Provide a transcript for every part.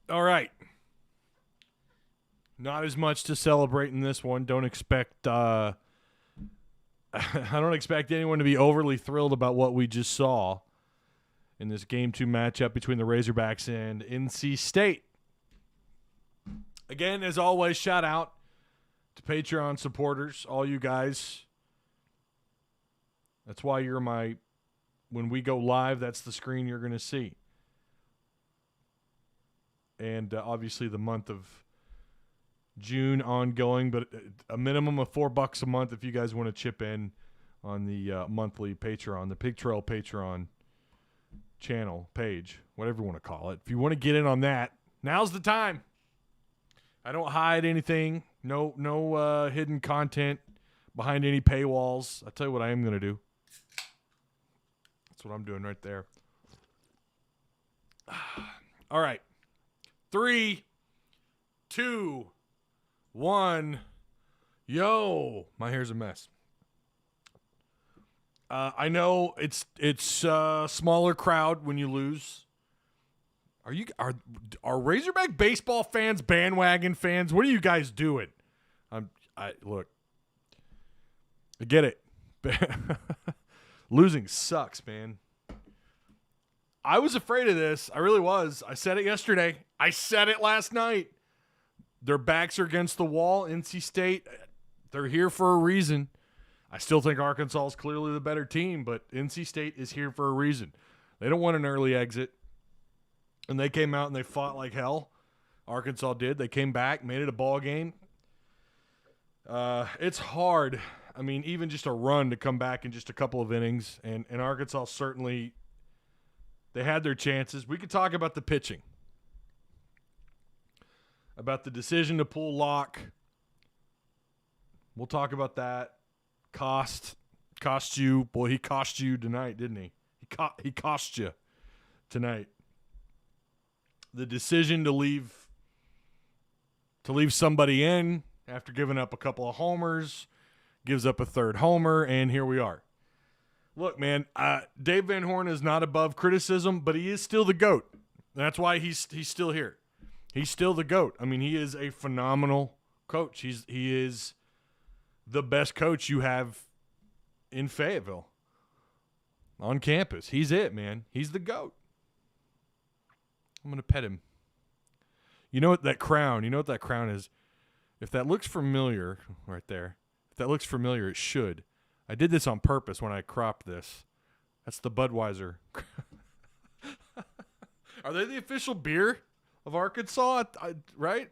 All right. Not as much to celebrate in this one. Don't expect I don't expect anyone to be overly thrilled about what we just saw in this Game 2 matchup between the Razorbacks and NC State. Again, as always, shout out to Patreon supporters, all you guys. That's why you're when we go live, that's the screen you're going to see. And obviously the month of June ongoing, but a minimum of $4 a month if you guys want to chip in on the monthly Patreon, the Pig Trail Patreon channel page, whatever you want to call it. If you want to get in on that, now's the time. I don't hide anything. No hidden content behind any paywalls. I'll tell you what I am going to do. That's what I'm doing right there. All right. 3, 2, 1. Yo, my hair's a mess. I know it's a smaller crowd when you lose. Are Razorback baseball fans bandwagon fans? What are you guys doing? Look. I get it. Losing sucks, man. I was afraid of this. I really was. I said it yesterday. I said it last night. Their backs are against the wall. NC State, they're here for a reason. I still think Arkansas is clearly the better team, but NC State is here for a reason. They don't want an early exit. And they came out and they fought like hell. Arkansas did. They came back, made it a ball game. It's hard. I mean, even just a run to come back in just a couple of innings. And Arkansas certainly, they had their chances. We could talk about the pitching. About the decision to pull Locke. We'll talk about that. Cost you. Boy, he cost you tonight, didn't he? He cost you tonight. The decision to leave somebody in after giving up a couple of homers, gives up a third homer, and here we are. Look, man, Dave Van Horn is not above criticism, but he is still the GOAT. That's why he's still here. He's still the GOAT. I mean, he is a phenomenal coach. He is the best coach you have in Fayetteville on campus. He's it, man. He's the GOAT. I'm going to pet him. You know what that crown is? If that looks familiar right there, if that looks familiar, it should. I did this on purpose when I cropped this. That's the Budweiser. Are they the official beer of Arkansas? Right?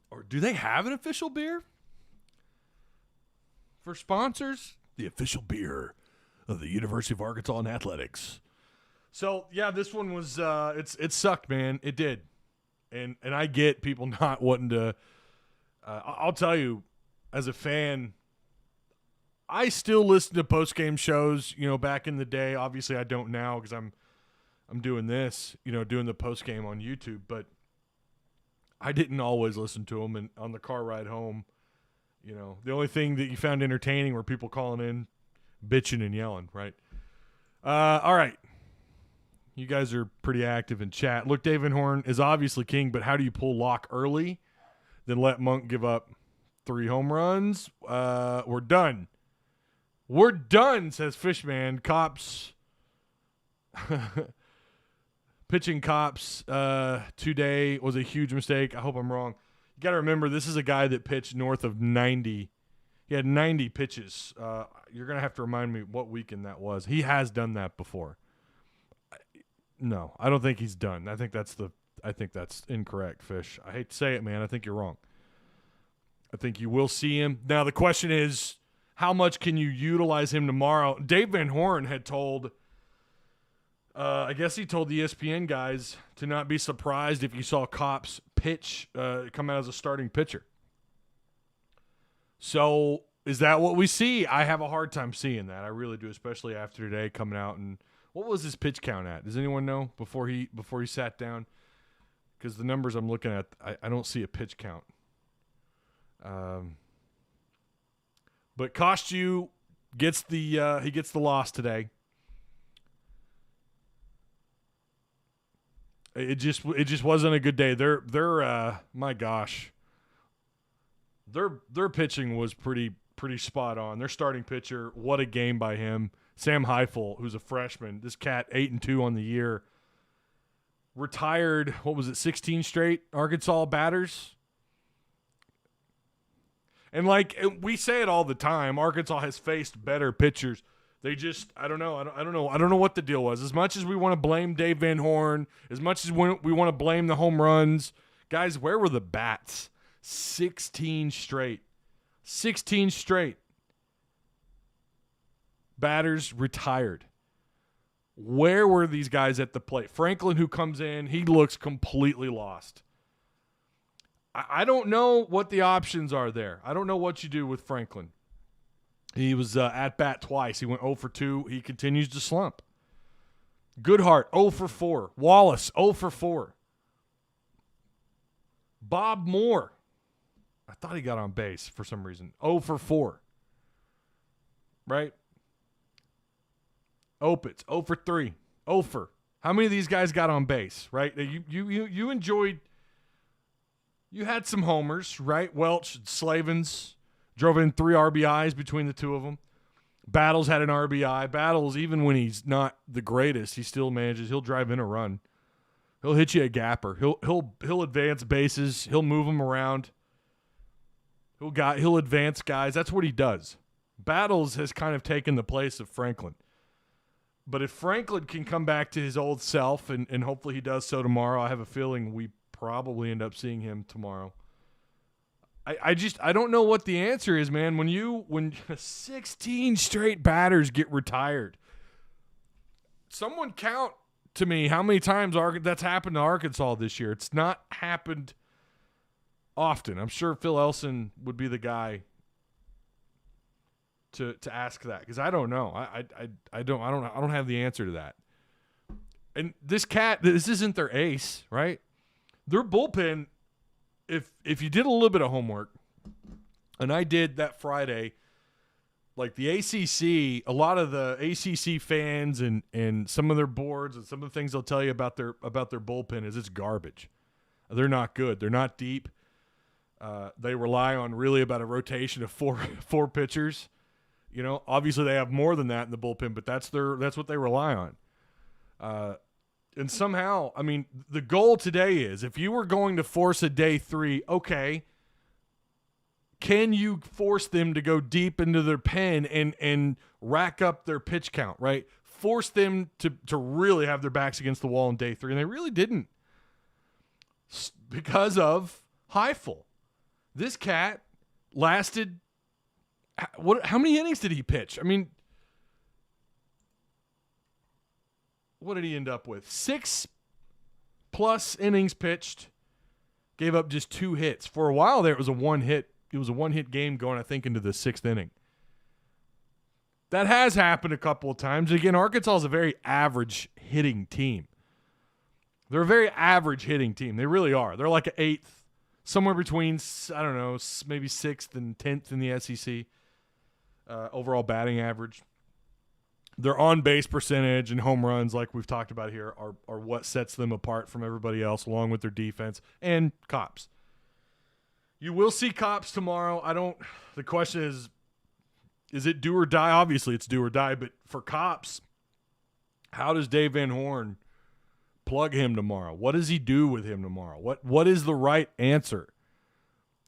Or do they have an official beer? For sponsors? The official beer of the University of Arkansas in athletics. So, yeah, this one was it sucked, man. It did. And I get people not wanting to I'll tell you, as a fan, I still listen to post-game shows, back in the day. Obviously, I don't now because I'm doing this, doing the post-game on YouTube, but I didn't always listen to them. And on the car ride home, the only thing that you found entertaining were people calling in, bitching and yelling, right? All right. You guys are pretty active in chat. Look, Dave Van Horn is obviously king, but how do you pull Locke early, then let Monk give up 3 home runs? We're done. We're done, says Fishman. Cops. Pitching Cops today was a huge mistake. I hope I'm wrong. You got to remember, this is a guy that pitched north of 90. He had 90 pitches. You're going to have to remind me what weekend that was. He has done that before. No, I don't think he's done. I think that's incorrect, Fish. I hate to say it, man. I think you're wrong. I think you will see him. Now, the question is, how much can you utilize him tomorrow? Dave Van Horn had told, I guess he told the ESPN guys to not be surprised if you saw Cops pitch, come out as a starting pitcher. So is that what we see? I have a hard time seeing that. I really do, especially after today coming out. And what was his pitch count at? Does anyone know before he sat down? Because the numbers I'm looking at, I don't see a pitch count. But Kostu gets the loss today. It just wasn't a good day. They're my gosh. Their pitching was pretty spot on. Their starting pitcher, what a game by him. Sam Heifel, who's a freshman. This cat 8-2 on the year. Retired, 16 straight Arkansas batters? And we say it all the time, Arkansas has faced better pitchers. They just, I don't know. I don't know what the deal was. As much as we want to blame Dave Van Horn, as much as we want to blame the home runs, guys, where were the bats? 16 straight. 16 straight. Batters retired. Where were these guys at the plate? Franklin, who comes in, he looks completely lost. I don't know what the options are there. I don't know what you do with Franklin. He was at bat twice. He went 0 for 2. He continues to slump. Goodhart, 0 for 4. Wallace, 0 for 4. Bob Moore, I thought he got on base for some reason. 0 for 4. Right? Opitz, 0 for 3. Ofer. How many of these guys got on base, right? You enjoyed, you had some homers, right? Welch, Slavens drove in 3 RBIs between the two of them. Battles had an RBI. Battles, even when he's not the greatest, he still manages. He'll drive in a run. He'll hit you a gapper. He'll advance bases. He'll move them around. He'll advance guys. That's what he does. Battles has kind of taken the place of Franklin. But if Franklin can come back to his old self, and hopefully he does so tomorrow, I have a feeling we probably end up seeing him tomorrow. I don't know what the answer is, man. When 16 straight batters get retired, someone count to me how many times that's happened to Arkansas this year. It's not happened often. I'm sure Phil Elson would be the guy to ask that, because I don't know. I don't have the answer to that. And this isn't their ace, right? Their bullpen, if you did a little bit of homework, and I did that Friday, like the ACC, a lot of the ACC fans and some of their boards and some of the things they'll tell you about their bullpen is it's garbage. They're not good. They're not deep. They rely on really about a rotation of four pitchers. You know, obviously they have more than that in the bullpen, but that's what they rely on. And somehow, I mean, the goal today is, if you were going to force a day 3, okay, can you force them to go deep into their pen and rack up their pitch count, right? Force them to really have their backs against the wall in day 3, and they really didn't, because of Heifel. This cat lasted. How many innings did he pitch? I mean, what did he end up with? 6+ innings pitched. Gave up just 2 hits. For a while there, it was a one-hit game going, I think, into the 6th inning. That has happened a couple of times. Again, Arkansas is a very average hitting team. They're a very average hitting team. They really are. They're like an 8th, somewhere between, I don't know, maybe 6th and 10th in the SEC. Overall batting average. Their on-base percentage and home runs, like we've talked about here, are what sets them apart from everybody else, along with their defense and Cops. You will see Cops tomorrow. The question is it do or die? Obviously, it's do or die, but for Cops, how does Dave Van Horn plug him tomorrow? What does he do with him tomorrow? What is the right answer?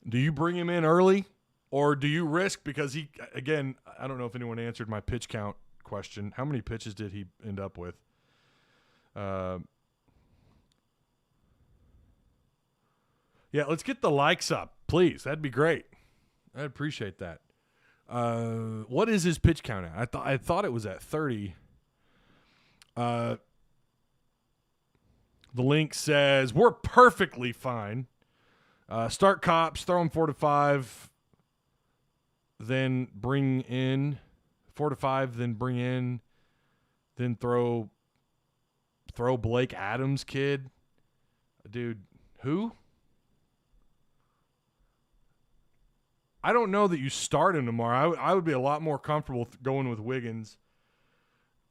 Do you bring him in early? Or do you risk, because again, I don't know if anyone answered my pitch count question. How many pitches did he end up with? Yeah, let's get the likes up, please. That'd be great. I'd appreciate that. What is his pitch count at? I thought it was at 30. The link says, we're perfectly fine. Start Cops, throw him 4 to 5. Then bring in 4 to 5, then bring in, then throw Blake Adams, kid. Dude, who? I don't know that you start him tomorrow. I would be a lot more comfortable going with Wiggins.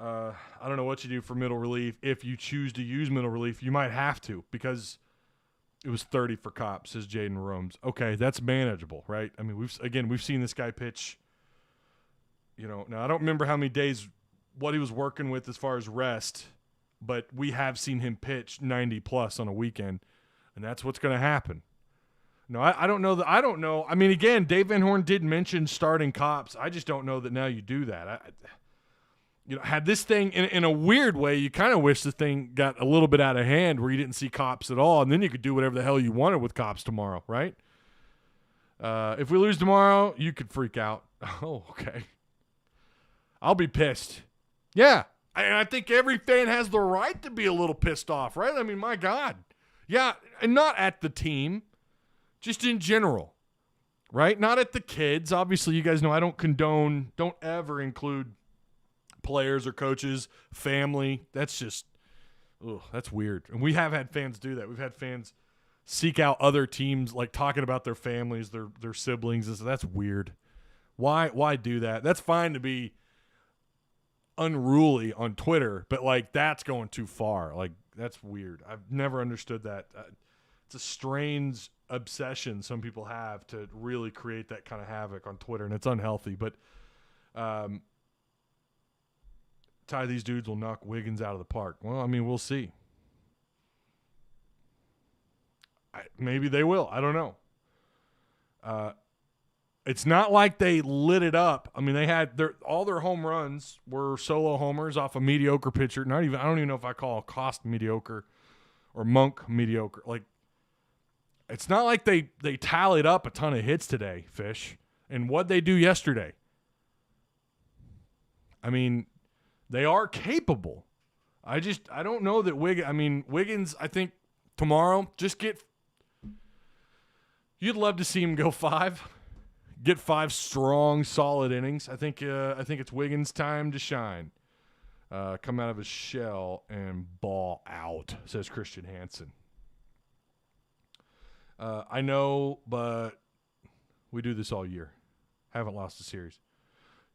I don't know what you do for middle relief. If you choose to use middle relief, you might have to because it was 30 for Kopp, says Jaden Romes. Okay, that's manageable, right? I mean, we've seen this guy pitch. Now I don't remember how many days, what he was working with as far as rest, but we have seen him pitch 90 plus on a weekend, and that's what's going to happen. No, I don't know. I don't know. I mean, again, Dave Van Horn did mention starting Kopps. I just don't know that now you do that. Had this thing in a weird way, you kind of wish the thing got a little bit out of hand where you didn't see Kopps at all, and then you could do whatever the hell you wanted with Kopps tomorrow, right? If we lose tomorrow, you could freak out. Oh, okay. I'll be pissed. Yeah, I think every fan has the right to be a little pissed off, right? I mean, my God. Yeah, and not at the team. Just in general, right? Not at the kids. Obviously, you guys know I don't ever include players or coaches, family. That's just, that's weird. And we have had fans do that. We've had fans seek out other teams, like talking about their families, their siblings. And so that's weird. Why do that? That's fine to be unruly on Twitter, but like that's going too far. Like that's weird. I've never understood that. It's a strange obsession some people have to really create that kind of havoc on Twitter, and it's unhealthy. But Ty, these dudes will knock Wiggins out of the park. Well, I mean, we'll see. Maybe they will. I don't know. It's not like they lit it up. I mean, they had all their home runs were solo homers off a mediocre pitcher. I don't even know if I call Cost mediocre or Monk mediocre. Like, it's not like they tallied up a ton of hits today, Fish. And what'd they do yesterday? I mean, they are capable. I don't know that Wiggins, I think tomorrow, you'd love to see him go 5. Get 5 strong, solid innings. I think it's Wiggins' time to shine. Come out of his shell and ball out, says Christian Hansen. I know, but we do this all year. Haven't lost a series.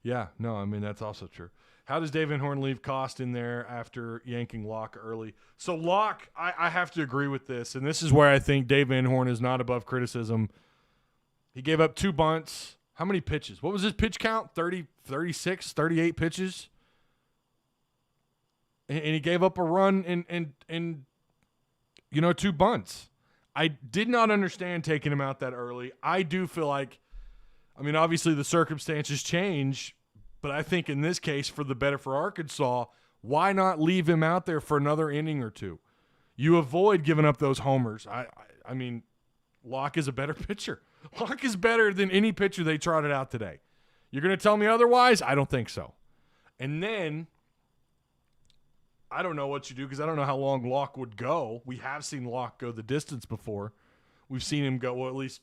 Yeah, no, I mean, that's also true. How does Dave Van Horn leave Cost in there after yanking Locke early? So Locke, I have to agree with this, and this is where I think Dave Van Horn is not above criticism. He gave up 2 bunts. How many pitches? What was his pitch count? 30, 36, 38 pitches? And he gave up a run and 2 bunts. I did not understand taking him out that early. I do feel like, obviously the circumstances change, but I think in this case, for the better for Arkansas, why not leave him out there for another inning or 2? You avoid giving up those homers. I mean, Locke is a better pitcher. Locke is better than any pitcher they trotted out today. You're going to tell me otherwise? I don't think so. And then, I don't know what you do because I don't know how long Locke would go. We have seen Locke go the distance before. We've seen him go, at least,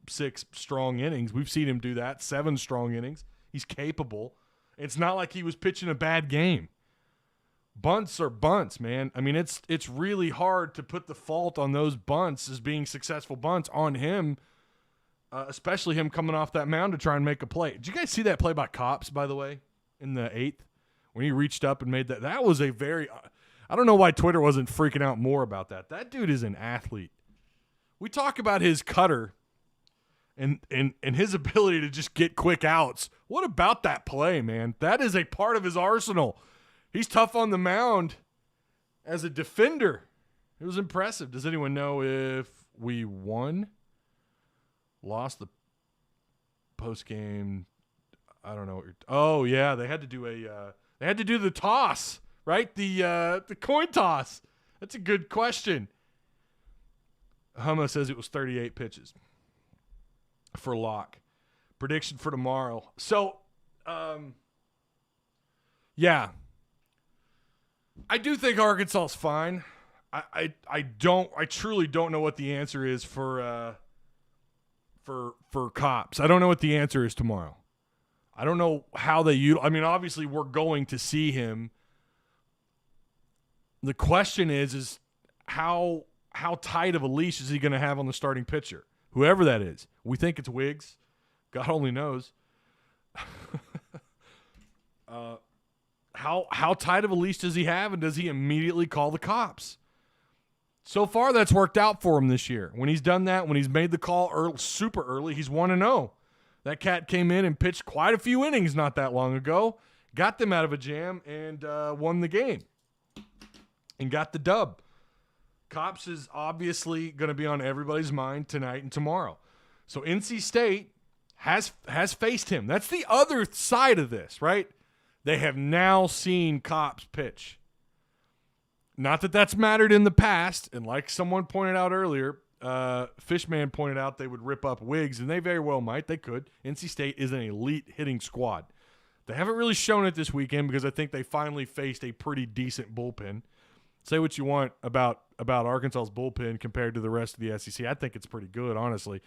6 strong innings. We've seen him do that, 7 strong innings. He's capable. It's not like he was pitching a bad game. Bunts are bunts, man. I mean, it's really hard to put the fault on those bunts as being successful bunts on him, especially him coming off that mound to try and make a play. Did you guys see that play by Kopps, by the way, in the 8th? When he reached up and made that? That was a very I don't know why Twitter wasn't freaking out more about that. That dude is an athlete. We talk about his cutter and his ability to just get quick outs. What about that play, man? That is a part of his arsenal. He's tough on the mound as a defender. It was impressive. Does anyone know if we won? Lost the post-game? I don't know. Oh, yeah, they had to do the toss, right? The coin toss. That's a good question. Humma says it was 38 pitches for Locke. Prediction for tomorrow. So, yeah. I do think Arkansas is fine. I truly don't know what the answer is for Kopps. I don't know what the answer is tomorrow. I don't know how they obviously we're going to see him. The question is how tight of a leash is he going to have on the starting pitcher? Whoever that is. We think it's Wiggs. God only knows. How how tight of a leash does he have, and does he immediately call the cops? So far, that's worked out for him this year. When he's done that, when he's made the call super early, he's 1-0. That cat came in and pitched quite a few innings not that long ago, got them out of a jam, and won the game and got the dub. Cops is obviously going to be on everybody's mind tonight and tomorrow. So NC State has faced him. That's the other side of this, right? They have now seen Cops pitch. Not that that's mattered in the past, and like someone pointed out earlier, Fishman pointed out they would rip up Wiggs, and they very well might. They could. NC State is an elite hitting squad. They haven't really shown it this weekend because I think they finally faced a pretty decent bullpen. Say what you want about Arkansas's bullpen compared to the rest of the SEC. I think it's pretty good, honestly.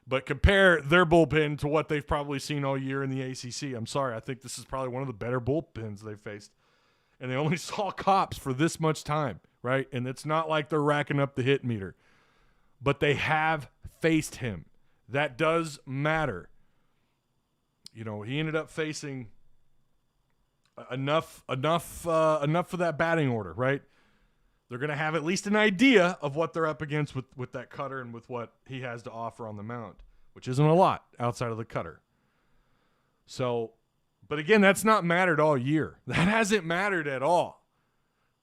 But compare their bullpen to what they've probably seen all year in the ACC. I'm sorry. I think this is probably one of the better bullpens they've faced. And they only saw Cops for this much time, right? And it's not like they're racking up the hit meter. But they have faced him. That does matter. You know, he ended up facing enough for that batting order, right? They're going to have at least an idea of what they're up against with that cutter and with what he has to offer on the mound, which isn't a lot outside of the cutter. So, but again, that's not mattered all year. That hasn't mattered at all.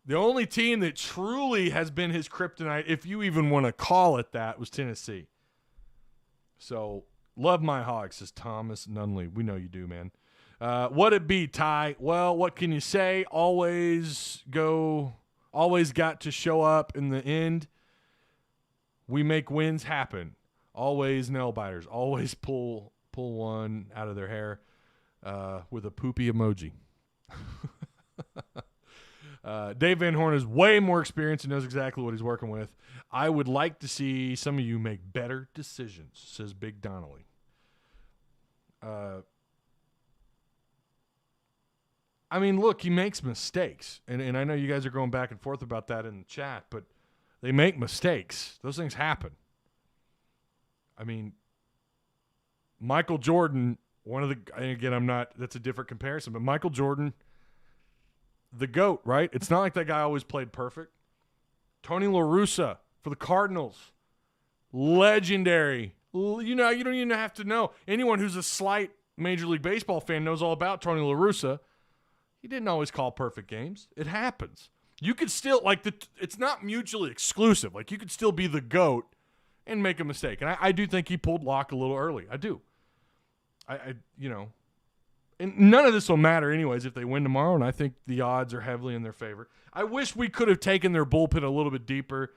The only team that truly has been his kryptonite, if you even want to call it that, was Tennessee. So, love my Hogs, says Thomas Nunley. We know you do, man. What'd it be, Ty? Well, what can you say? Always got to show up in the end. We make wins happen. Always nail biters. Always pull one out of their hair with a poopy emoji. Dave Van Horn is way more experienced and knows exactly what he's working with. I would like to see some of you make better decisions, says Big Donnelly. I mean, look, he makes mistakes. And I know you guys are going back and forth about that in the chat, but they make mistakes. Those things happen. I mean, Michael Jordan, that's a different comparison, but Michael Jordan, the GOAT, right? It's not like that guy always played perfect. Tony La Russa for the Cardinals, legendary. You know, you don't even have to know. Anyone who's a slight Major League Baseball fan knows all about Tony La Russa. He didn't always call perfect games. It happens. You could still, it's not mutually exclusive. Like, you could still be the GOAT and make a mistake. And I do think he pulled Locke a little early. I do. And none of this will matter anyways if they win tomorrow, and I think the odds are heavily in their favor. I wish we could have taken their bullpen a little bit deeper.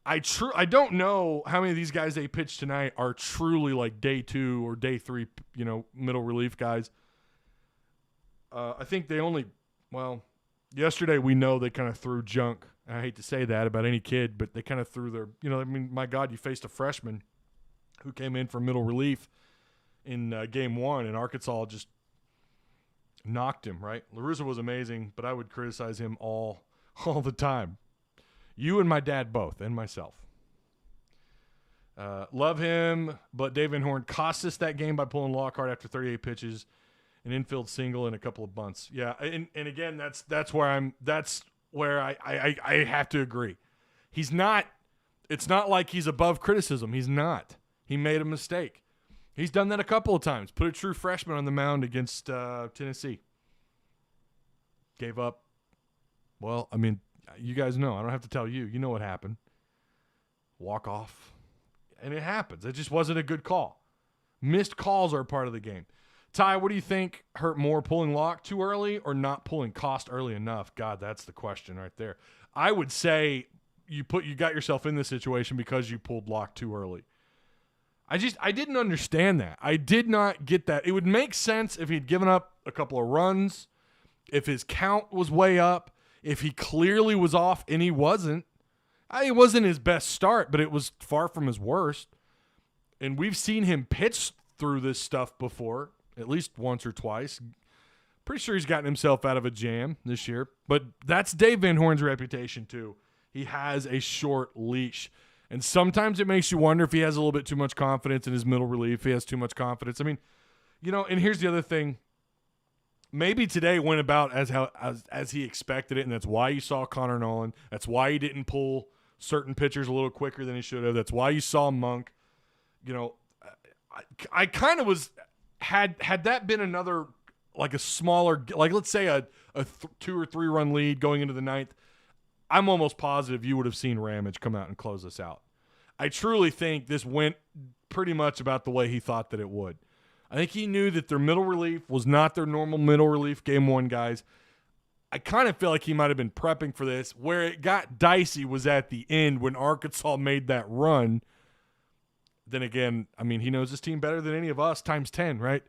I don't know how many of these guys they pitched tonight are truly like day 2 or day 3, middle relief guys. I think they yesterday we know they kind of threw junk. I hate to say that about any kid, but they kind of threw their, my God, you faced a freshman who came in for middle relief in game 1, and Arkansas just knocked him, right? La Russa was amazing, but I would criticize him all the time. You and my dad both, and myself. Love him, but Dave Van Horn cost us that game by pulling Lockhart after 38 pitches, an infield single, and a couple of bunts. Yeah, and again, that's where I have to agree. He's not. It's not like he's above criticism. He's not. He made a mistake. He's done that a couple of times. Put a true freshman on the mound against Tennessee. Gave up. Well, I mean, you guys know. I don't have to tell you. You know what happened. Walk off. And it happens. It just wasn't a good call. Missed calls are a part of the game. Ty, what do you think hurt more, pulling Locke too early or not pulling Cost early enough? God, that's the question right there. I would say you got yourself in this situation because you pulled Locke too early. I didn't understand that. I did not get that. It would make sense if he'd given up a couple of runs, if his count was way up, if he clearly was off, and he wasn't. It wasn't his best start, but it was far from his worst. And we've seen him pitch through this stuff before, at least once or twice. Pretty sure he's gotten himself out of a jam this year. But that's Dave Van Horn's reputation too. He has a short leash. And sometimes it makes you wonder if he has a little bit too much confidence in his middle relief. He has too much confidence. I mean, and here's the other thing. maybe today went about as he expected it, and that's why you saw Connor Nolan. That's why he didn't pull certain pitchers a little quicker than he should have. That's why you saw Monk. You know, I kind of was had that been another like a smaller, like let's say a 2 or 3 run lead going into the ninth, I'm almost positive you would have seen Ramage come out and close us out. I truly think this went pretty much about the way he thought that it would. I think he knew that their middle relief was not their normal middle relief game one guys. I kind of feel like he might have been prepping for this. Where it got dicey was at the end when Arkansas made that run. Then again, I mean, he knows his team better than any of us times 10, right?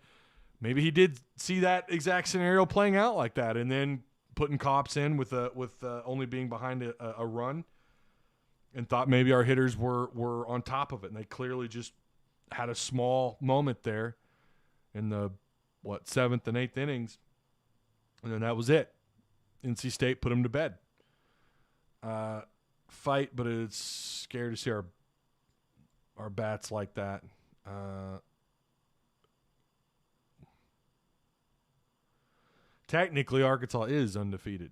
Maybe he did see that exact scenario playing out like that, and then putting Cops in with only being behind a run, and thought maybe our hitters were on top of it, and they clearly just had a small moment there in the 7th and 8th innings, and then that was it. NC State put them to bed. Fight, but it's scary to see our bats like that. Technically, Arkansas is undefeated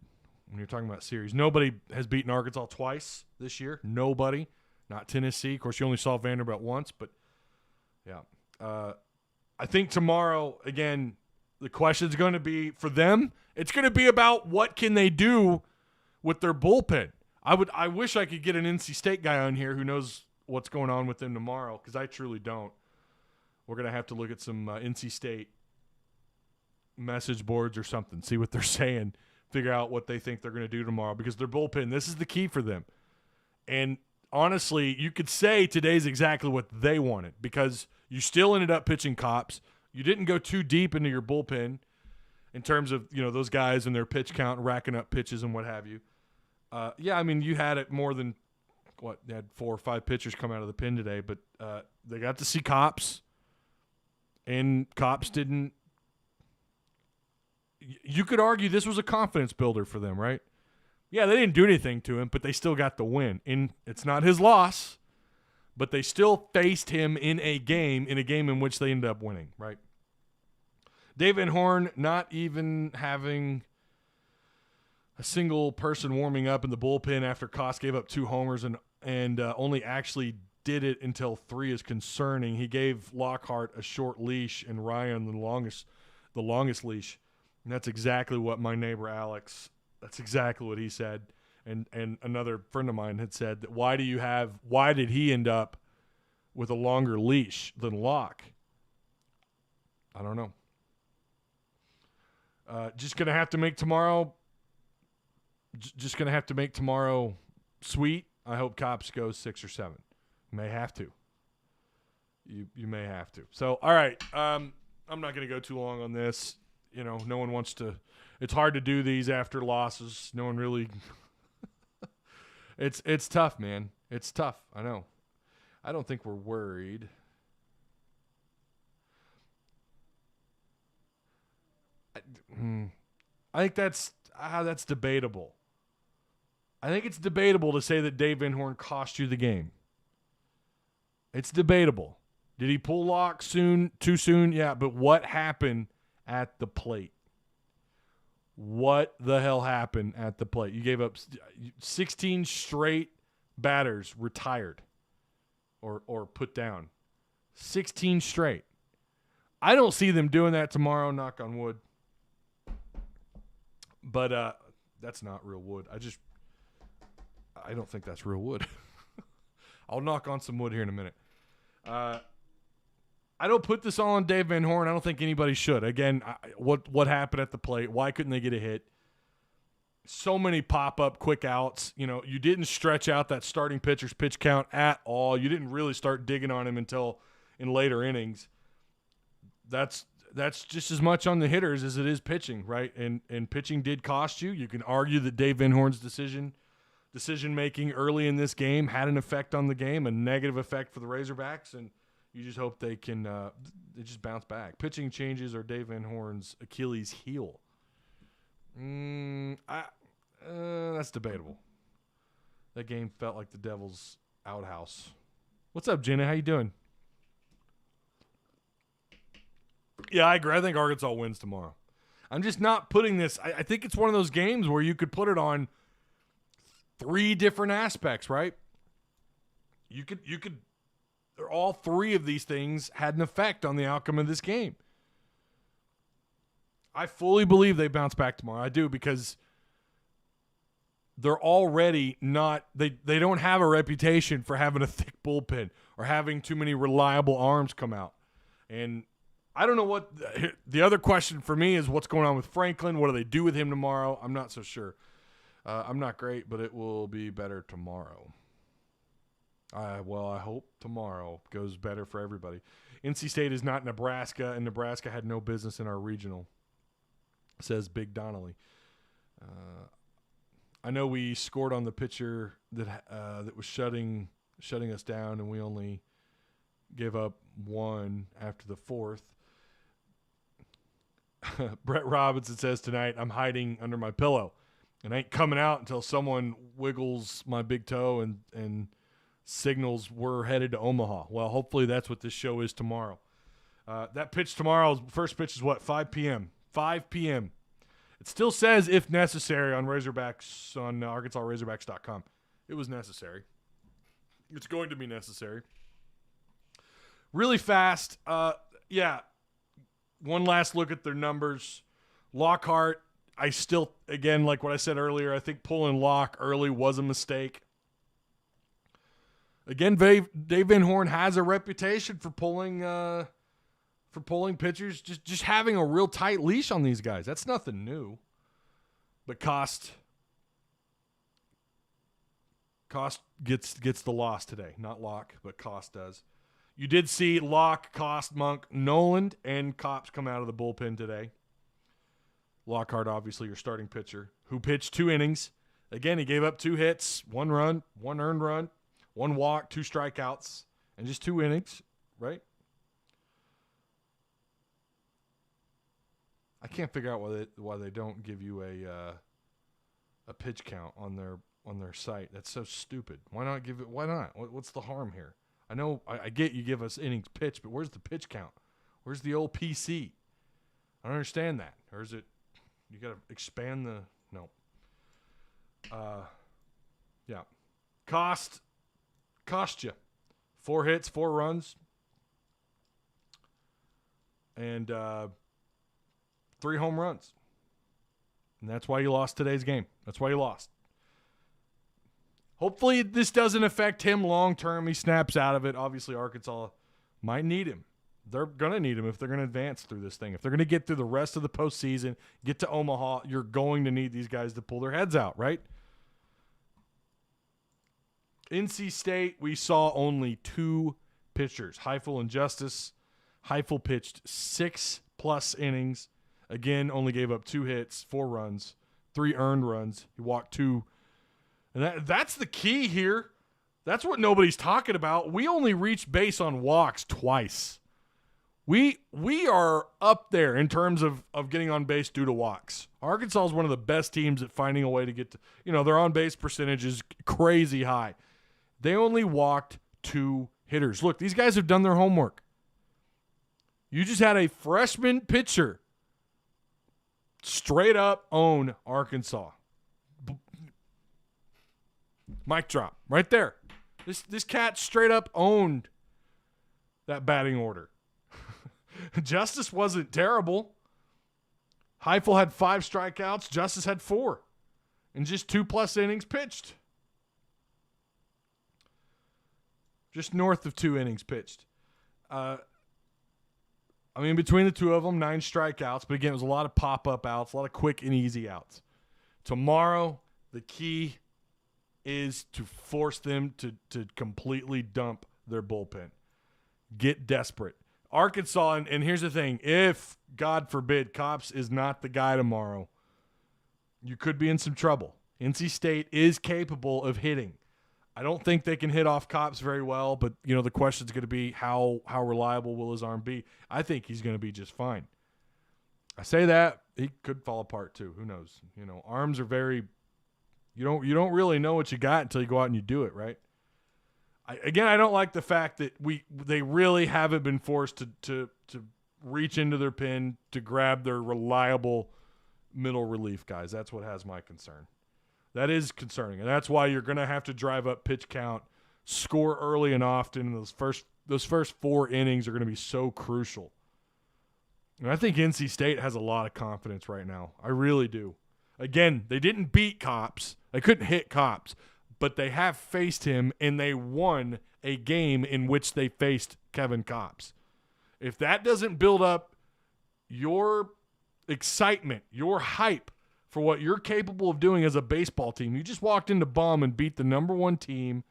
when you're talking about series. Nobody has beaten Arkansas twice this year. Nobody. Not Tennessee. Of course, you only saw Vanderbilt once, but yeah. I think tomorrow, again, the question is going to be for them, it's going to be about what can they do with their bullpen. I wish I could get an NC State guy on here who knows what's going on with them tomorrow, because I truly don't. We're going to have to look at some NC State message boards or something, see what they're saying, figure out what they think they're going to do tomorrow, because their bullpen, this is the key for them. And honestly, you could say today's exactly what they wanted, because you still ended up pitching Cops. You didn't go too deep into your bullpen in terms of, those guys and their pitch count, racking up pitches and what have you. Yeah, I mean, you had it more than, they had 4 or 5 pitchers come out of the pen today, but they got to see Cops, and Cops didn't. You could argue this was a confidence builder for them, right? Yeah, they didn't do anything to him, but they still got the win. And it's not his loss, but they still faced him in a game in which they ended up winning, right? Dave Van Horn not even having a single person warming up in the bullpen after Koss gave up 2 homers and only actually did it until 3 is concerning. He gave Lockhart a short leash and Ryan the longest leash. And that's exactly what my neighbor Alex, that's exactly what he said. And another friend of mine had said that why did he end up with a longer leash than Locke? I don't know. Just going to have to make tomorrow sweet. I hope Cops goes 6 or 7. You may have to. You may have to. So, all right. I'm not going to go too long on this. No one wants to – it's hard to do these after losses. No one really – it's tough, man. It's tough. I know. I don't think we're worried. I think that's debatable. I think it's debatable to say that Dave Van Horn cost you the game. It's debatable. Did he pull Locke too soon? Yeah, but what happened at the plate? What the hell happened at the plate? You gave up 16 straight batters retired or put down. 16 straight. I don't see them doing that tomorrow, knock on wood. But that's not real wood. I don't think that's real wood. I'll knock on some wood here in a minute. I don't put this all on Dave Van Horn. I don't think anybody should. Again, what happened at the plate? Why couldn't they get a hit? So many pop-up quick outs. You didn't stretch out that starting pitcher's pitch count at all. You didn't really start digging on him until in later innings. That's just as much on the hitters as it is pitching, right? And pitching did cost you. You can argue that Dave Van Horn's decision-making early in this game had an effect on the game, a negative effect for the Razorbacks, and you just hope they can they just bounce back. Pitching changes are Dave Van Horn's Achilles heel. That's debatable. That game felt like the Devil's outhouse. What's up, Jenna? How you doing? Yeah, I agree. I think Arkansas wins tomorrow. I'm just not putting this. I think it's one of those games where you could put it on 3 different aspects, right? You could. All 3 of these things had an effect on the outcome of this game. I fully believe they bounce back tomorrow. I do, because they're already not – they don't have a reputation for having a thick bullpen or having too many reliable arms come out. And I don't know what – the other question for me is what's going on with Franklin. What do they do with him tomorrow? I'm not so sure. I'm not great, but it will be better tomorrow. Well, I hope tomorrow goes better for everybody. NC State is not Nebraska, and Nebraska had no business in our regional, says Big Donnelly. I know we scored on the pitcher that was shutting us down, and we only gave up 1 after the 4th. Brett Robinson says tonight, I'm hiding under my pillow and ain't coming out until someone wiggles my big toe and signals we're headed to Omaha. Well, hopefully that's what this show is tomorrow. That pitch tomorrow, first pitch is what, 5 p.m.? 5 p.m. It still says if necessary on Razorbacks, on ArkansasRazorbacks.com. It was necessary. It's going to be necessary. Really fast. Yeah. One last look at their numbers. Lockhart, I still, again, like what I said earlier, I think pulling Locke early was a mistake. Again, Dave Van Horn has a reputation for pulling pitchers, just having a real tight leash on these guys. That's nothing new. But Cost gets the loss today. Not Locke, but Cost does. You did see Locke, Cost, Monk, Noland, and Kops come out of the bullpen today. Lockhart, obviously your starting pitcher, who pitched 2 innings. Again, he gave up 2 hits, 1 run, 1 earned run, 1 walk, 2 strikeouts, and just 2 innings, right? I can't figure out why they don't give you a pitch count on their site. That's so stupid. Why not give it? Why not? What's the harm here? I know I get you give us innings pitch, but where's the pitch count? Where's the old PC? I don't understand that. Or is it you got to expand the no? Yeah, cost you 4 hits, 4 runs, and 3 home runs. And that's why you lost today's game. That's why you lost. Hopefully this doesn't affect him long term. He snaps out of it. Obviously, Arkansas might need him. They're going to need him if they're going to advance through this thing. If they're going to get through the rest of the postseason, get to Omaha, you're going to need these guys to pull their heads out, right? NC State, we saw only 2 pitchers, Heifel and Justice. Heifel pitched 6+ innings. Again, only gave up 2 hits, 4 runs, 3 earned runs. He walked 2. And that's the key here. That's what nobody's talking about. We only reached base on walks twice. We are up there in terms of getting on base due to walks. Arkansas is one of the best teams at finding a way to get to, their on base percentage is crazy high. They only walked 2 hitters. Look, these guys have done their homework. You just had a freshman pitcher straight up own Arkansas. Mic drop right there. This cat straight up owned that batting order. Justice wasn't terrible. Heifel had 5 strikeouts. Justice had 4. And just 2+ innings pitched. Just north of 2 innings pitched. Between the 2 of them, 9 strikeouts. But again, it was a lot of pop-up outs, a lot of quick and easy outs. Tomorrow, the key is to force them to completely dump their bullpen. Get desperate. Arkansas, and here's the thing, if, God forbid, Kops is not the guy tomorrow, you could be in some trouble. NC State is capable of hitting. I don't think they can hit off Kops very well, but, the question's going to be how reliable will his arm be. I think he's going to be just fine. I say that, he could fall apart too. Who knows? Arms are very – you don't really know what you got until you go out and you do it, right? I don't like the fact that they really haven't been forced to reach into their pin to grab their reliable middle relief guys. That's what has my concern. That is concerning, and that's why you're going to have to drive up pitch count, score early and often. Those first 4 innings are going to be so crucial. And I think NC State has a lot of confidence right now. I really do. Again, they didn't beat Cops. They couldn't hit Cops, but they have faced him, and they won a game in which they faced Kevin Cops. If that doesn't build up your excitement, your hype for what you're capable of doing as a baseball team, you just walked into Baum and beat the number 1 team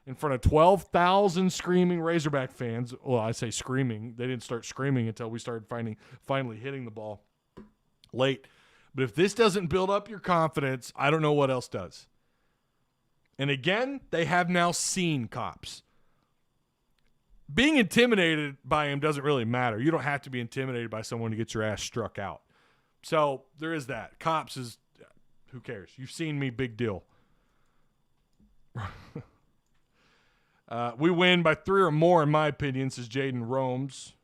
in front of 12,000 screaming Razorback fans. Well, I say screaming. They didn't start screaming until we started finally hitting the ball late. But if this doesn't build up your confidence, I don't know what else does. And again, they have now seen Cops. Being intimidated by him doesn't really matter. You don't have to be intimidated by someone to get your ass struck out. So there is that. Cops is, who cares? You've seen me, big deal. We win by 3 or more, in my opinion, says Jaden Romes.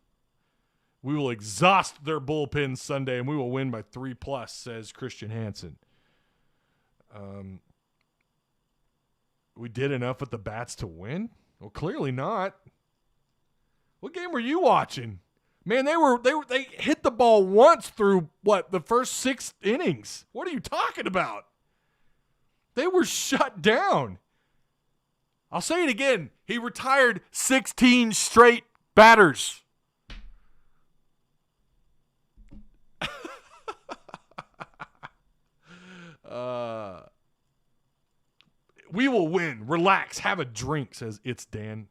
We will exhaust their bullpen Sunday, and we will win by 3+, says Christian Hansen. We did enough with the bats to win? Well, clearly not. What game were you watching? Man, they hit the ball once through, the first 6 innings. What are you talking about? They were shut down. I'll say it again. He retired 16 straight batters. We will win. Relax. Have a drink, says It's Dan.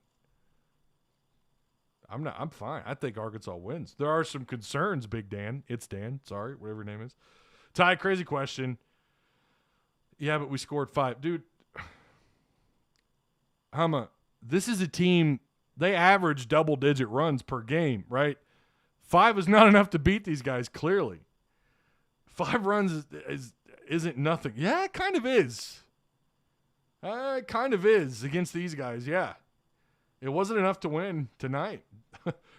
I'm fine. I think Arkansas wins. There are some concerns, Big Dan. It's Dan. Sorry, whatever your name is. Ty, crazy question. Yeah, but we scored 5. Dude, this is a team, they average double-digit runs per game, right? 5 is not enough to beat these guys, clearly. 5 runs isn't nothing. Yeah, it kind of is. It kind of is against these guys, yeah. It wasn't enough to win tonight.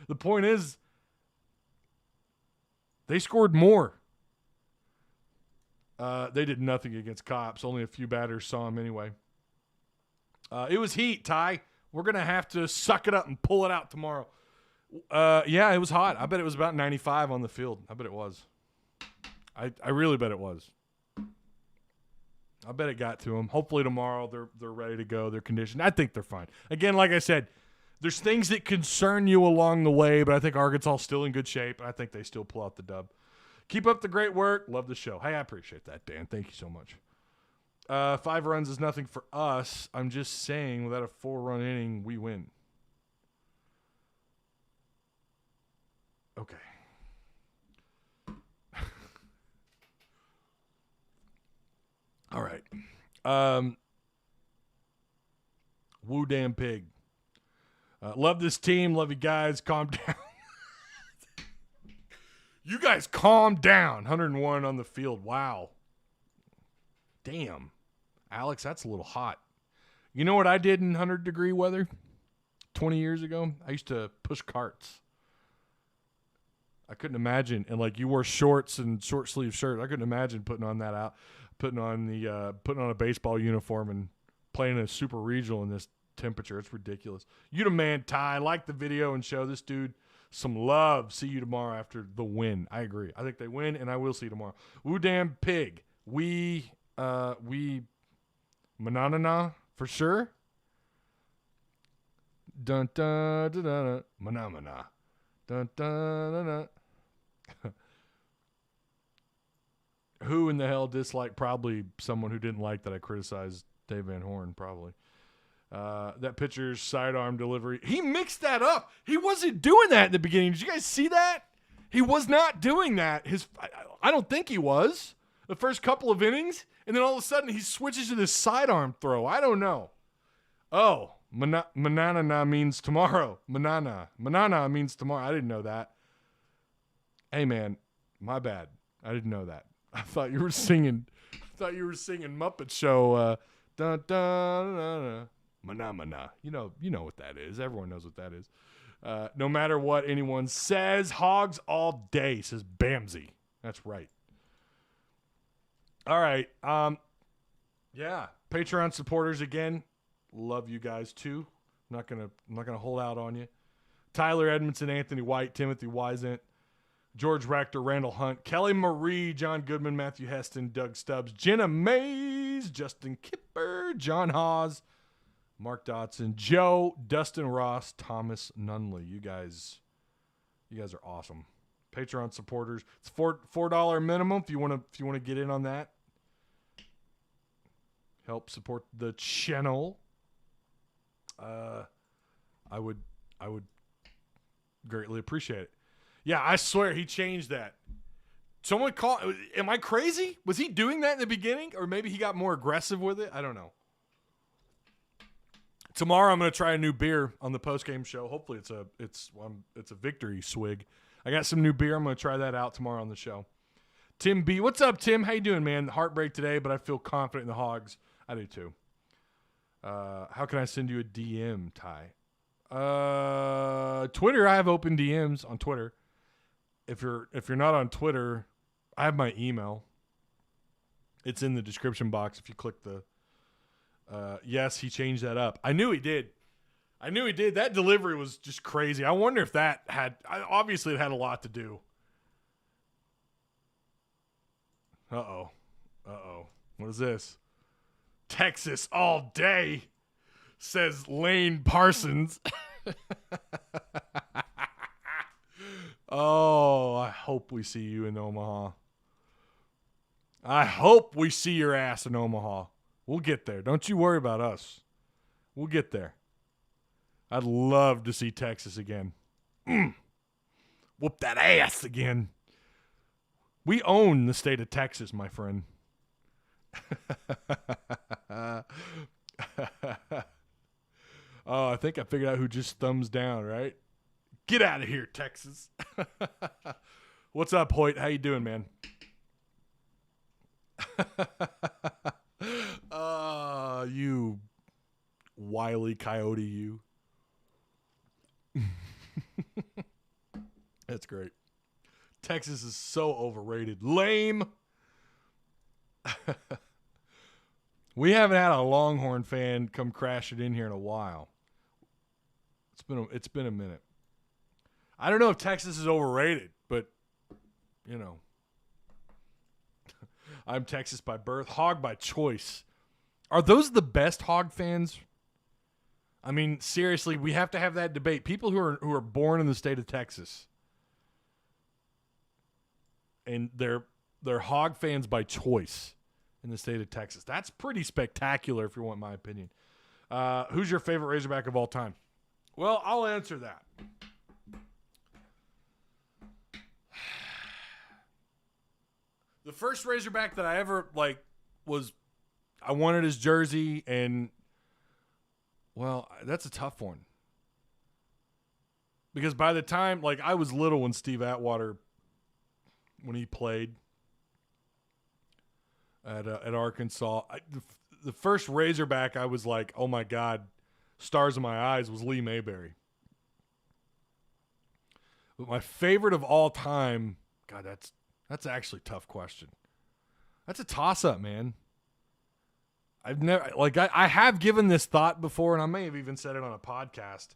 The point is, they scored more. They did nothing against Cops. Only a few batters saw him anyway. It was heat, Ty. We're going to have to suck it up and pull it out tomorrow. Yeah, it was hot. I bet it was about 95 on the field. I bet it was. I really bet it was. I bet it got to them. Hopefully tomorrow they're ready to go. They're conditioned. I think they're fine. Again, like I said, there's things that concern you along the way, but I think Arkansas is still in good shape. I think they still pull out the dub. Keep up the great work. Love the show. Hey, I appreciate that, Dan. Thank you so much. 5 runs is nothing for us. I'm just saying, without a 4-run inning, we win. Okay. All right. Woo damn pig. Love this team. Love you guys. Calm down. You guys calm down. 101 on the field. Wow. Damn. Alex, that's a little hot. You know what I did in 100-degree weather 20 years ago? I used to push carts. I couldn't imagine. And like you wore shorts and short sleeve shirt. I couldn't imagine putting on a baseball uniform and playing a super regional in this temperature. It's ridiculous. You the man, Ty. Like the video and show this dude some love. See you tomorrow after the win. I agree. I think they win, and I will see you tomorrow. Woo damn pig. We manana for sure. Dun dun dun dun manamana. Dun dun dun dun. Who in the hell disliked? Probably someone who didn't like that I criticized Dave Van Horn, probably. That pitcher's sidearm delivery. He mixed that up. He wasn't doing that in the beginning. Did you guys see that? He was not doing that. I don't think he was. The first couple of innings, and then all of a sudden he switches to this sidearm throw. I don't know. Oh, manana means tomorrow. Manana means tomorrow. I didn't know that. Hey, man, my bad. I didn't know that. I thought you were singing Muppet Show. Dun, dun, dun, dun. Mana. You know what that is. Everyone knows what that is. No matter what anyone says, hogs all day, says Bamsey. That's right. All right. Yeah. Patreon supporters again. Love you guys too. I'm not gonna hold out on you. Tyler Edmonson, Anthony White, Timothy Whiseant, George Rector, Randall Hunt, Kelly Marie, John Goodman, Mathew Hestand, Doug Stubbs, Jenna Mayes, Justin Kipper, John Hawes, Mark Dodson, Joe, Dustin Ross, Thomas Nunley. You guys are awesome. Patreon supporters. It's $4 minimum if you want to get in on that. Help support the channel. I would greatly appreciate it. Yeah, I swear he changed that. Someone call. Am I crazy? Was he doing that in the beginning, or maybe he got more aggressive with it? I don't know. Tomorrow I'm going to try a new beer on the post-game show. Hopefully it's a victory swig. I got some new beer. I'm going to try that out tomorrow on the show. Tim B. What's up, Tim? How you doing, man? Heartbreak today, but I feel confident in the Hogs. I do too. How can I send you a DM, Ty? Twitter. I have open DMs on Twitter. If you're not on Twitter, I have my email. It's in the description box if you click the yes, he changed that up. I knew he did. That delivery was just crazy. I wonder if that obviously it had a lot to do. Uh-oh. What is this? Texas all day, says Lane Parsons. Oh, I hope we see you in Omaha. I hope we see your ass in Omaha. We'll get there. Don't you worry about us. We'll get there. I'd love to see Texas again. Whoop that ass again. We own the state of Texas, my friend. Oh, I think I figured out who just thumbs down, right? Get out of here, Texas. What's up, Hoyt? How you doing, man? You wily coyote, you. That's great. Texas is so overrated. Lame. We haven't had a Longhorn fan come crashing in here in a while. It's been a minute. I don't know if Texas is overrated, but you know. I'm Texas by birth, Hog by choice. Are those the best Hog fans? I mean, seriously, we have to have that debate. People who are born in the state of Texas and they're Hog fans by choice in the state of Texas. That's pretty spectacular, if you want my opinion. Who's your favorite Razorback of all time? Well, I'll answer that. The first Razorback that I ever I wanted his jersey, and well, that's a tough one. Because by the time, I was little when Steve Atwater, when he played at Arkansas, the first Razorback I was like, oh my God, stars in my eyes, was Lee Mayberry. But my favorite of all time, God, that's actually a tough question. That's a toss-up, man. I've never, I have given this thought before, and I may have even said it on a podcast.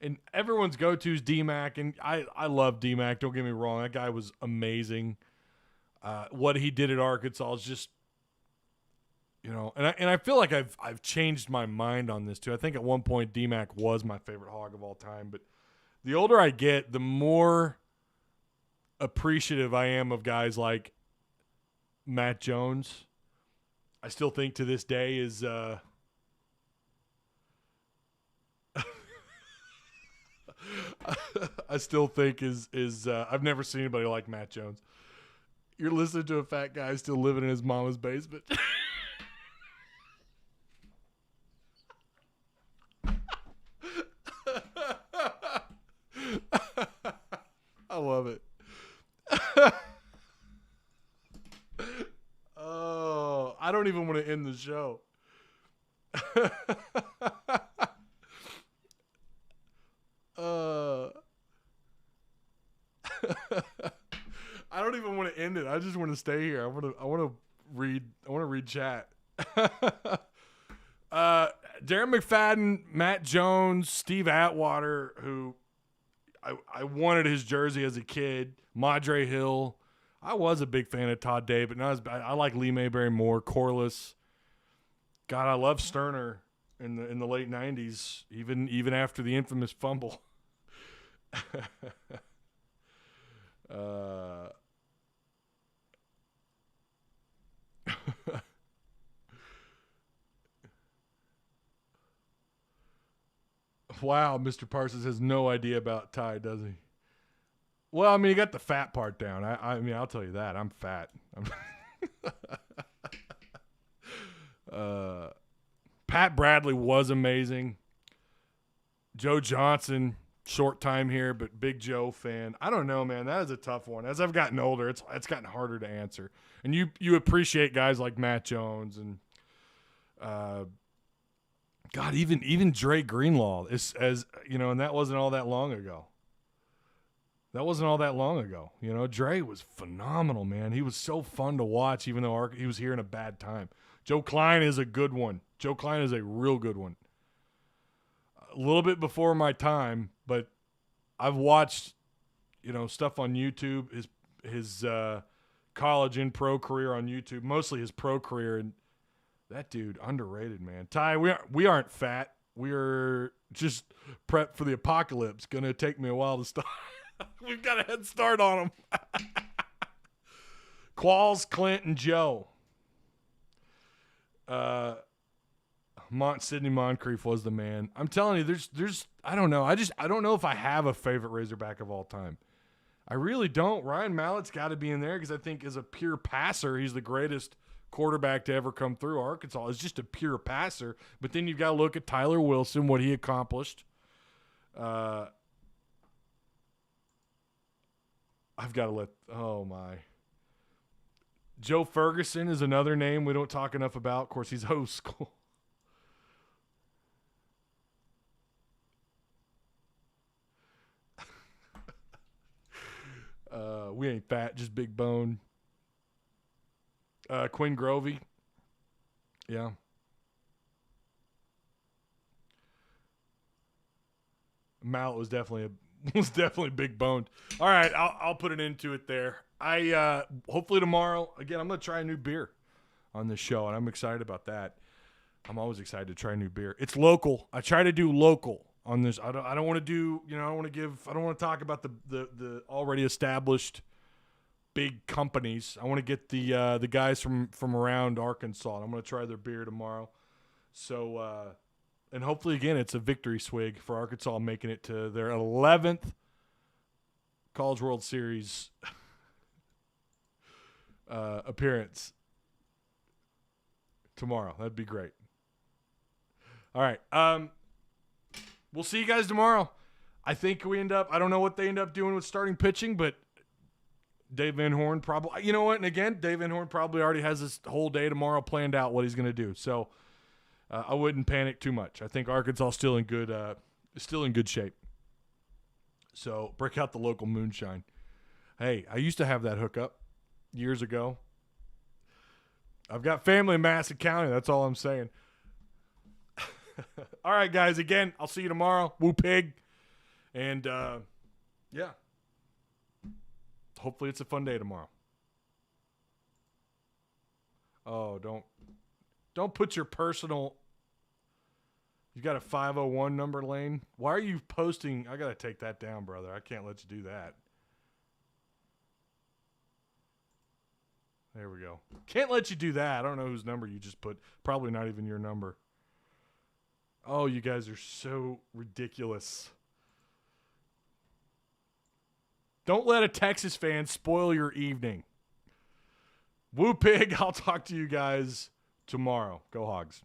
And everyone's go-to is D-Mac, and I love D-Mac. Don't get me wrong. That guy was amazing. What he did at Arkansas is just, and I feel like I've changed my mind on this too. I think at one point D-Mac was my favorite Hog of all time, but the older I get, the more appreciative I am of guys like Matt Jones. I still think to this day is I still think is I've never seen anybody like Matt Jones. You're listening to a fat guy still living in his mama's basement. I love it. Oh, I don't even want to end the show. I don't even want to end it. I just want to stay here. I want to read chat. Darren McFadden, Matt Jones, Steve Atwater, who I wanted his jersey as a kid. Madre Hill. I was a big fan of Todd Day, but not as bad. I like Lee Mayberry more. Corliss. God, I love Sterner in the late 90s, even after the infamous fumble. Wow, Mr. Parsons has no idea about Ty, does he? Well, I mean, he got the fat part down. I mean, I'll tell you that. I'm fat. Pat Bradley was amazing. Joe Johnson, short time here, but big Joe fan. I don't know, man. That is a tough one. As I've gotten older, it's gotten harder to answer. And you appreciate guys like Matt Jones and God, even Dre Greenlaw as you know, and that wasn't all that long ago. You know, Dre was phenomenal, man. He was so fun to watch, even though he was here in a bad time. Joe Klein is a good one. Joe Klein is a real good one. A little bit before my time, but I've watched, you know, stuff on YouTube, his college and pro career on YouTube, mostly his pro career, and that dude, underrated, man. Ty, we aren't fat. We're just prepped for the apocalypse. Gonna take me a while to start. We've got a head start on them. Qualls, Clint, and Joe. Sidney Moncrief was the man. I'm telling you, there's I don't know. I don't know if I have a favorite Razorback of all time. I really don't. Ryan Mallett's got to be in there because I think as a pure passer, he's the greatest quarterback to ever come through Arkansas. Is just a pure passer. But then you've got to look at Tyler Wilson, what he accomplished. I've got to oh my. Joe Ferguson is another name we don't talk enough about. Of course, he's old school. We ain't fat, just big bone. Quinn Grovey. Yeah. Mallet was definitely big boned. All right, I'll put an end to it there. Hopefully tomorrow, again, I'm going to try a new beer on this show, and I'm excited about that. I'm always excited to try a new beer. It's local. I try to do local on this. I don't want to do, you know, I don't want to talk about the already established big companies. I want to get the guys from around Arkansas. I'm going to try their beer tomorrow. So and hopefully again it's a victory swig for Arkansas making it to their 11th College World Series appearance tomorrow. That'd be great. All right. We'll see you guys tomorrow. I think I don't know what they end up doing with starting pitching, but Dave Van Horn probably, you know what? And again, Dave Van Horn probably already has this whole day tomorrow planned out what he's going to do. So I wouldn't panic too much. I think Arkansas is still in good shape. So break out the local moonshine. Hey, I used to have that hookup years ago. I've got family in Madison County. That's all I'm saying. All right, guys. Again, I'll see you tomorrow. Woo pig. And, yeah. Hopefully it's a fun day tomorrow. Oh, don't put your personal. You got a 501 number, Lane. Why are you posting? I got to take that down, brother. I can't let you do that. There we go. Can't let you do that. I don't know whose number you just put. Probably not even your number. Oh, you guys are so ridiculous. Don't let a Texas fan spoil your evening. Woo pig. I'll talk to you guys tomorrow. Go Hogs.